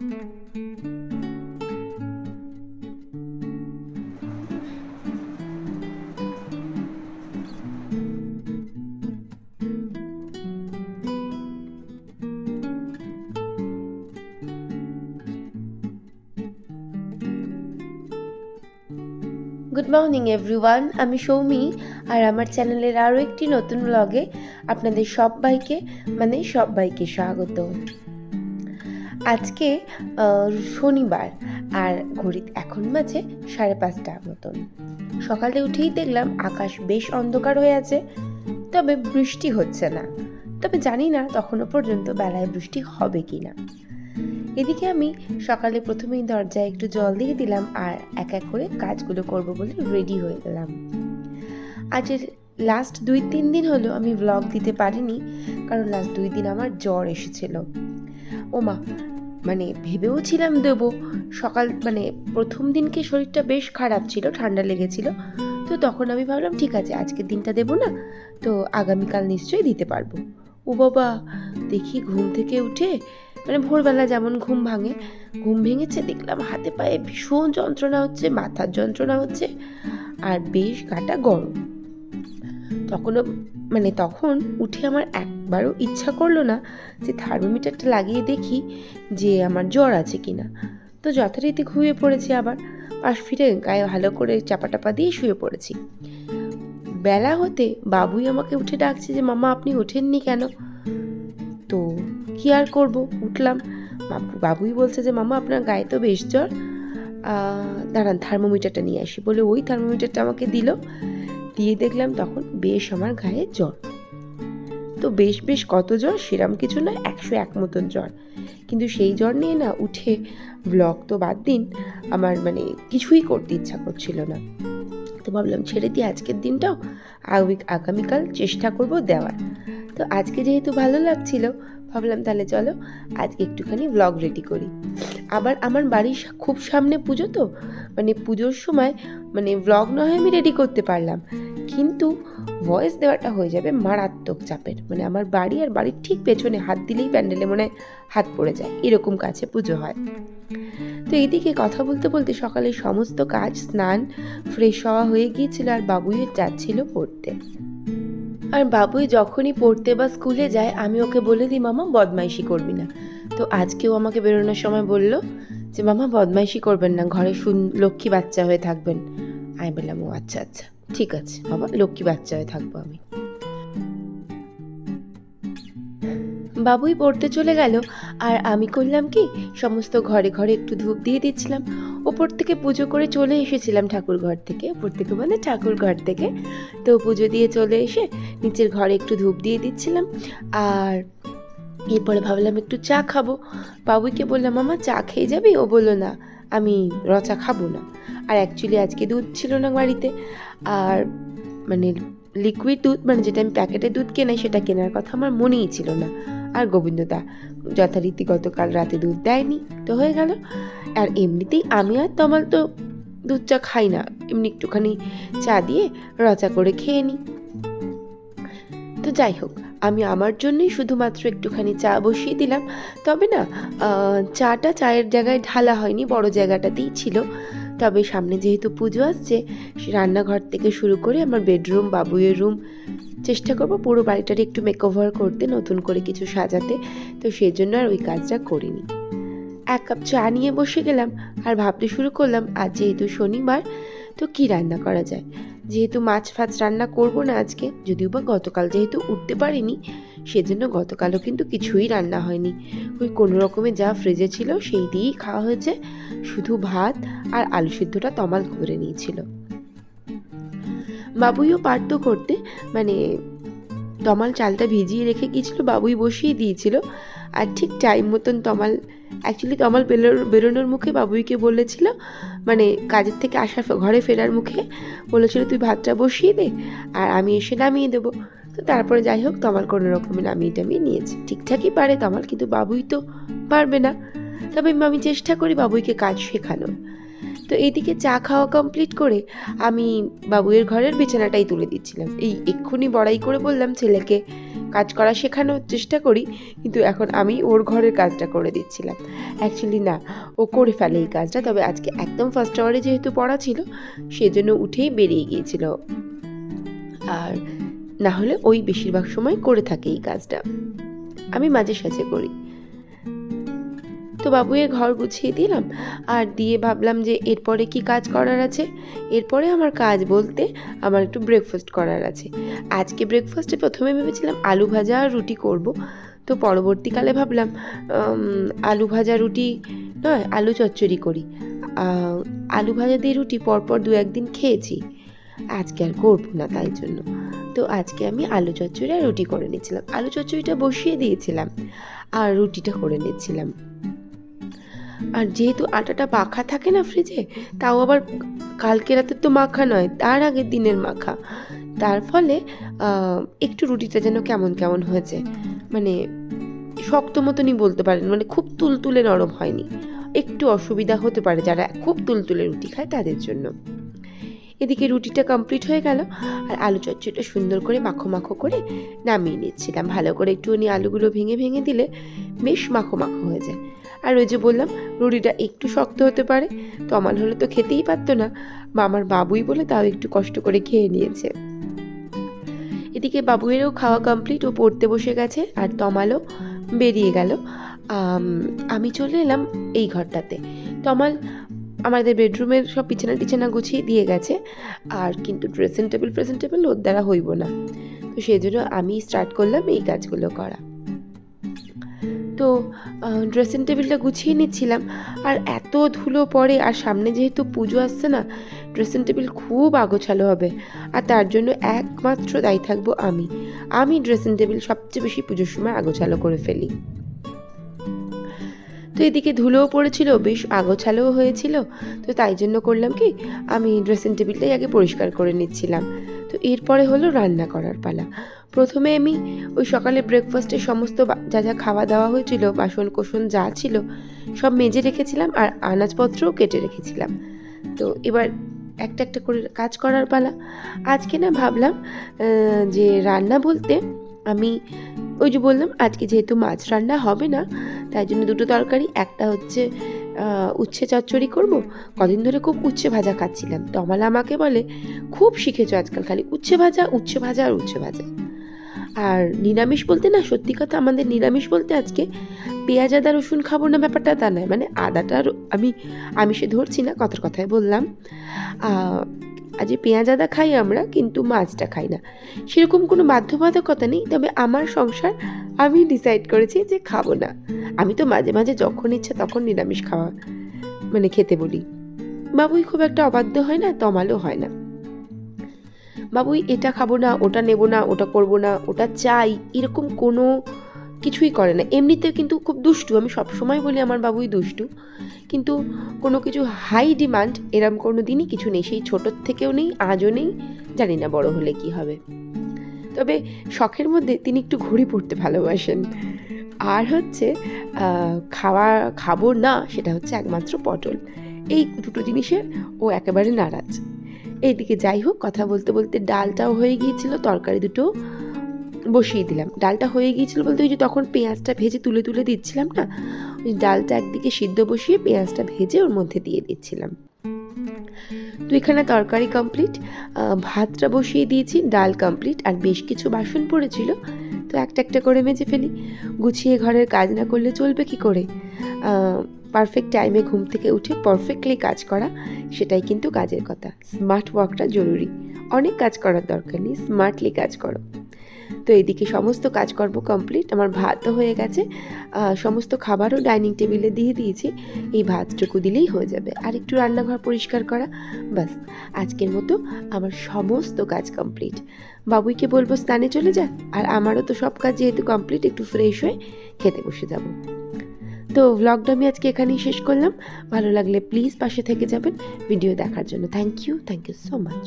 Good morning everyone, আমি সৌমি আর আমার চ্যানেলের আরও একটি নতুন ব্লগে আপনাদের সবাইকে স্বাগত। আজকে শনিবার আর ঘড়িতে এখন বাজে 5:30 মতন। সকালে উঠেই দেখলাম আকাশ বেশ অন্ধকার হয়ে আছে, তবে বৃষ্টি হচ্ছে না। তবে জানি না তখনও পর্যন্ত বেলায় বৃষ্টি হবে কি না। এদিকে আমি সকালে প্রথমেই দরজায় একটু জল দিয়ে দিলাম আর এক এক করে কাজগুলো করব বলে রেডি হয়ে গেলাম। আজের লাস্ট 2-3 দিন হলো আমি ব্লগ দিতে পারিনি, কারণ লাস্ট 2 দিন আমার জ্বর এসেছিল। ওমা, ভেবেও ছিলাম দেবো। প্রথম দিনকে শরীরটা বেশ খারাপ ছিল, ঠান্ডা লেগেছিল, তো তখন আমি ভাবলাম ঠিক আছে আজকের দিনটা দেবো না, তো আগামীকাল নিশ্চয়ই দিতে পারবো। ও বাবা, দেখি ঘুম থেকে উঠে ভোরবেলা যেমন ঘুম ভেঙেছে, দেখলাম হাতে পায়ে ভীষণ যন্ত্রণা হচ্ছে, মাথার যন্ত্রণা হচ্ছে আর বেশ গাটা গরম। তখন উঠে আমার একবারও ইচ্ছা করলো না যে থার্মোমিটারটা লাগিয়ে দেখি যে আমার জ্বর আছে কিনা। তো যথারীতি ঘুমিয়ে পড়েছি, আবার পাশ ফিরে গায়ে ভালো করে চাপা দিয়ে শুয়ে পড়েছি। বেলা হতে বাবুই আমাকে উঠে ডাকছে যে মামা আপনি ওঠেননি কেন? তো কি আর করবো, উঠলাম। বাবুই বলছে যে মামা আপনার গায়ে তো বেশ জ্বর, দাঁড়ান থার্মোমিটারটা নিয়ে আসি বলে ওই থার্মোমিটারটা আমাকে দিয়ে দেখলাম তখন বেশ আমার গায়ে জ্বর। তো বেশ কত জ্বর সেরম কিছু নয়, 101 মতন জ্বর। কিন্তু সেই জ্বর নিয়ে না উঠে ব্লগ তো বাদ দিন, আমার কিছুই করতে ইচ্ছা করছিল না। তো ভাবলাম ছেড়ে দিয়ে আজকের দিনটাও আগামীকাল চেষ্টা করব দেওয়ার। তো আজকে যেহেতু ভালো লাগছিল, ভাবলাম তাহলে চলো আজকে একটুখানি ব্লগ রেডি করি। আবার আমার বাড়ির খুব সামনে পুজো, তো পুজোর সময় ব্লগ নয় আমি রেডি করতে পারলাম, কিন্তু ভয়েস দেওয়াটা হয়ে যাবে মারাত্মক চাপের। আমার বাড়ি আর বাড়ির ঠিক পেছনে হাত দিলেই প্যান্ডেলে হাত পড়ে যায়, এরকম কাছে পুজো হয়। তো এইদিকে কথা বলতে বলতে সকালে সমস্ত কাজ, স্নান, ফ্রেশ হওয়া হয়ে গিয়েছিল আর বাবুই যাচ্ছিল পড়তে। আর বাবুই যখনই পড়তে বা স্কুলে যায় আমি ওকে বলে দিই মামা বদমাইশি করবি না। তো আজকেও আমাকে বেরোনোর সময় বলল যে মামা বদমাইশি করবেন না, ঘরে লক্ষ্মী বাচ্চা হয়ে থাকবেন। আমি বললাম ও আচ্ছা ঠিক আছে বাবা, লক্ষ্মী বাচ্চা হয়ে থাকবো আমি। বাবুই পড়তে চলে গেল আর আমি করলাম কি, সমস্ত ঘরে একটু ধূপ দিয়ে দিচ্ছিলাম। ওপর থেকে পুজো করে চলে এসেছিলাম ঠাকুর ঘর থেকে। তো পুজো দিয়ে চলে এসে নিচের ঘরে একটু ধূপ দিয়ে দিচ্ছিলাম আর এরপরে ভাবলাম একটু চা খাবো। বাবুইকে বললাম মামা চা খেয়ে যাবি? ও বললো না, আমি চা খাবো না। আর অ্যাকচুয়ালি আজকে দুধ ছিল না বাড়িতে, আর লিকুইড দুধ যেটা আমি প্যাকেটে দুধ কেনাই সেটা কেনার কথা আমার মনেই ছিল না। আর গোবিন্দদা যথারীতি গতকাল রাতে দুধ দেয়নি, তো হয়ে গেল। আর এমনিতেই আমি আর তমাল তো দুধ চা খাই না, এমনি একটুখানি চা দিয়ে রচা করে খেয়ে নিই। তো যাই হোক, আমি আমার জন্যই শুধুমাত্র একটুখানি চা বসিয়ে দিলাম। তবে না, চাটা চায়ের জায়গায় ঢালা হয়নি, বড় জায়গাটাতেই ছিল। তবে সামনে যেহেতু পুজো আসছে, রান্নাঘর থেকে শুরু করে আমার বেডরুম, বাবুয়ের রুম, চেষ্টা করবো পুরো বাড়িটার একটু মেকওভার করতে, নতুন করে কিছু সাজাতে। তো সেই জন্য আর ওই কাজটা করিনি। 1 কাপ চা নিয়ে বসে গেলাম আর ভাবতে শুরু করলাম আজ যেহেতু শনিবার, তো কি রান্না করা যায়। যেহেতু মাছ ফাছ রান্না করব না আজকে, যদিও বা গতকাল যেহেতু উঠতে পারিনি সেজন্য গতকালও কিন্তু কিছুই রান্না হয়নি। ওই কোনো রকমে যা ফ্রিজে ছিল সেই দিয়েই খাওয়া হয়েছে। শুধু ভাত আর আলু সিদ্ধটা তমাল করে নিয়েছিল। বাবুইও পারতো করতে, তমাল চালটা ভিজিয়ে রেখে গিয়েছিল, বাবুই বসিয়ে দিয়েছিল। আর ঠিক টাইম মতন তমাল বেরোনোর মুখে বাবুইকে বলেছিল, কাজের থেকে ঘরে ফেরার মুখে বলেছিল তুই ভাতটা বসিয়ে দে আর আমি এসে নামিয়ে দেবো। তো তারপরে যাই হোক তমাল কোনো রকমে নামিয়ে নিয়েছে। ঠিকঠাকই পারে তমাল, কিন্তু বাবুই তো পারবে না। তবে আমি চেষ্টা করি বাবুইকে কাজ শেখানোর। তো এইদিকে চা খাওয়া কমপ্লিট করে আমি বাবুয়ের ঘরের বিছানাটাই তুলে দিচ্ছিলাম। এই এক্ষুনি বড়াই করে বললাম ছেলেকে কাজ করা শেখানোর চেষ্টা করি, কিন্তু এখন আমি ওর ঘরের কাজটা করে দিচ্ছিলাম। অ্যাকচুয়ালি না, ও করে ফেলে এই কাজটা, তবে আজকে একদম ফার্স্ট আওয়ারে যেহেতু পড়া ছিল সেজন্য উঠেই বেরিয়ে গিয়েছিল, আর না হলে ওই বেশিরভাগ সময় করে থাকে এই কাজটা, আমি মাঝে সাঝে করি। তো বাবুয়ের ঘর গুছিয়ে দিলাম, আর দিয়ে ভাবলাম যে এরপরে কি কাজ করার আছে। এরপরে আমার কাজ বলতে আমার একটু ব্রেকফাস্ট করার আছে। আজকে ব্রেকফাস্টে প্রথমে ভেবেছিলাম আলু ভাজা আর রুটি করব, তো পরবর্তীকালে ভাবলাম আলু ভাজা রুটি নয়, আলু চচ্চড়ি করি। আলু ভাজা দিয়ে রুটি পরপর 2-1 দিন খেয়েছি, আজকে আর করবো না, তাই জন্য তো আজকে আমি আলু চচ্চড়ি আর রুটি করে নিচ্ছিলাম। আলু চচ্চড়িটা বসিয়ে দিয়েছিলাম আর রুটিটা করে নিচ্ছিলাম। আর যেহেতু আটাটা মাখা থাকে না ফ্রিজে, তাও আবার কালকে রাতের তো মাখা নয়, তার আগের দিনের মাখা, তার ফলে একটু রুটিটা যেন কেমন কেমন হয়েছে, মানে শক্ত মতনই বলতে পারেন, মানে খুব তুলতুলে নরম হয়নি। একটু অসুবিধা হতে পারে যারা খুব তুলতুলে রুটি খায় তাদের জন্য। এদিকে রুটিটা কমপ্লিট হয়ে গেল, আর আলু চচ্চড়িটা সুন্দর করে মাখো মাখো করে নামিয়ে নিচ্ছিলাম। ভালো করে একটুখানি আলুগুলো ভেঙে ভেঙে দিলে বেশ মাখো মাখো হয়ে যায়। আর ওই যে বললাম রুটিটা একটু শক্ত হতে পারে, তমাল হলে তো খেতেই পারতো না, বা আমার বাবুই বলে তাও একটু কষ্ট করে খেয়ে নিয়েছে। এদিকে বাবুয়েরও খাওয়া কমপ্লিট, ও পড়তে বসে গেছে, আর তমালও বেরিয়ে গেল। আমি চলে এলাম এই ঘরটাতে। তমাল আমাদের বেডরুমের সব বিছানা টিছানা গুছিয়ে দিয়ে গেছে, আর কিন্তু ড্রেসিং টেবিল ওর দ্বারা হইব না, তো সেই জন্য আমি স্টার্ট করলাম এই কাজগুলো করা। তো ড্রেসিং টেবিলটা গুছিয়ে নিচ্ছিলাম, আর এত ধুলো পড়ে, আর সামনে যেহেতু পুজো আসছে না, ড্রেসিং টেবিল খুব আগোছালো হবে, আর তার জন্য একমাত্র দায়ী থাকবো আমি ড্রেসিং টেবিল সবচেয়ে বেশি পুজোর সময় আগোছালো করে ফেলি। তো এদিকে ধুলোও পড়েছিল, বেশ আগোছালোও হয়েছিল, তো তাই জন্য করলাম কি, আমি ড্রেসিং টেবিলটাই আগে পরিষ্কার করে নিচ্ছিলাম। তো এরপরে হলো রান্না করার পালা। প্রথমে আমি ওই সকালে ব্রেকফাস্টে সমস্ত যা যা খাওয়া দাওয়া হয়েছিল, বাসন কোসন যা ছিল সব মেজে রেখেছিলাম, আর আনাজপত্রও কেটে রেখেছিলাম। তো এবার একটা একটা করে কাজ করার পালা। আজকে না ভাবলাম যে রান্না বলতে আমি ওই যে বললাম আজকে যেহেতু মাছ রান্না হবে না, তাই জন্য দুটো তরকারি, একটা হচ্ছে উচ্ছে চচ্চড়ি করব। কদিন ধরে খুব উচ্ছে ভাজা খাচ্ছিলাম, তমাল আমাকে বলে খুব শিখেছো আজকাল খালি উচ্ছে ভাজা উচ্ছে ভাজা আর উচ্ছে ভাজা। আর নিরামিষ বলতে না, সত্যি কথা আমাদের নিরামিষ বলতে আজকে পেঁয়াজ আদা রসুন খাবো না ব্যাপারটা তা নয়, মানে আদাটা আমি আমিষে ধরছি না, কথার কথায় বললাম। আজ পেঁয়াজ আদা খাই আমরা, কিন্তু মাছটা খাই না, সেরকম কোনো বাধ্যবাধকতা নেই, তবে আমার সংসার আমি ডিসাইড করেছি যে খাবো না। আমি তো মাঝে মাঝে যখন ইচ্ছা তখন নিরামিষ খাওয়া মানে খেতে বলি। বাবুই খুব একটা অবাধ্য হয় না, তমালও হয় না। বাবুই এটা খাবো না, ওটা নেবো না, ওটা করবো না, ওটা চাই, এরকম কোনো কিছুই করে না। এমনিতে কিন্তু খুব দুষ্টু, আমি সবসময় বলি আমার বাবুই দুষ্টু, কিন্তু কোনো কিছু হাই ডিমান্ড এরম কোনো দিনই কিছু নেই, সেই ছোটোর থেকেও নেই, আজও নেই, জানি না বড় হলে কি হবে। তবে শখের মধ্যে তিনি একটু ঘড়ি পড়তে ভালোবাসেন, আর হচ্ছে খাবো না সেটা হচ্ছে একমাত্র পটল। এই দুটো জিনিসের ও একেবারে নারাজ। এইদিকে যাই হোক, কথা বলতে বলতে ডালটাও হয়ে গিয়েছিল, তরকারি দুটো বসিয়ে দিলাম। ডালটা হয়ে গিয়েছিল বলতে ওই যে তখন পেঁয়াজটা ভেজে তুলে তুলে দিচ্ছিলাম না, ওই ডালটা একদিকে সিদ্ধ বসিয়ে পেঁয়াজটা ভেজে ওর মধ্যে দিয়ে দিচ্ছিলাম। তো এখানে তরকারি কমপ্লিট, ভাতটা বসিয়ে দিয়েছি, ডাল কমপ্লিট, আর বেশ কিছু বাসন পড়েছিল, তো একটা একটা করে মেজে ফেলি। গুছিয়ে ঘরের কাজ না করলে চলবে কি করে? পারফেক্ট টাইমে ঘুম থেকে উঠে পারফেক্টলি কাজ করা, সেটাই কিন্তু কাজের কথা। স্মার্ট ওয়ার্কটা জরুরি, অনেক কাজ করার দরকার নেই, স্মার্টলি কাজ করো। তো এদিকে সমস্ত কাজকর্ম কমপ্লিট, আমার ভাতও হয়ে গেছে, সমস্ত খাবারও ডাইনিং টেবিলে দিয়ে দিয়েছি, এই ভাতটুকু দিলেই হয়ে যাবে, আর একটু রান্নাঘর পরিষ্কার করা, বাস আজকের মতো আমার সমস্ত কাজ কমপ্লিট। বাবুইকে বলবো স্নানে চলে যা, আর আমারও তো সব কাজ যেহেতু কমপ্লিট, একটু ফ্রেশ হয়ে খেতে বসে যাব। তো ব্লগটা আমি আজকে এখানেই শেষ করলাম। ভালো লাগলে প্লিজ পাশে থেকে যাবেন ভিডিও দেখার জন্য। Thank you so much.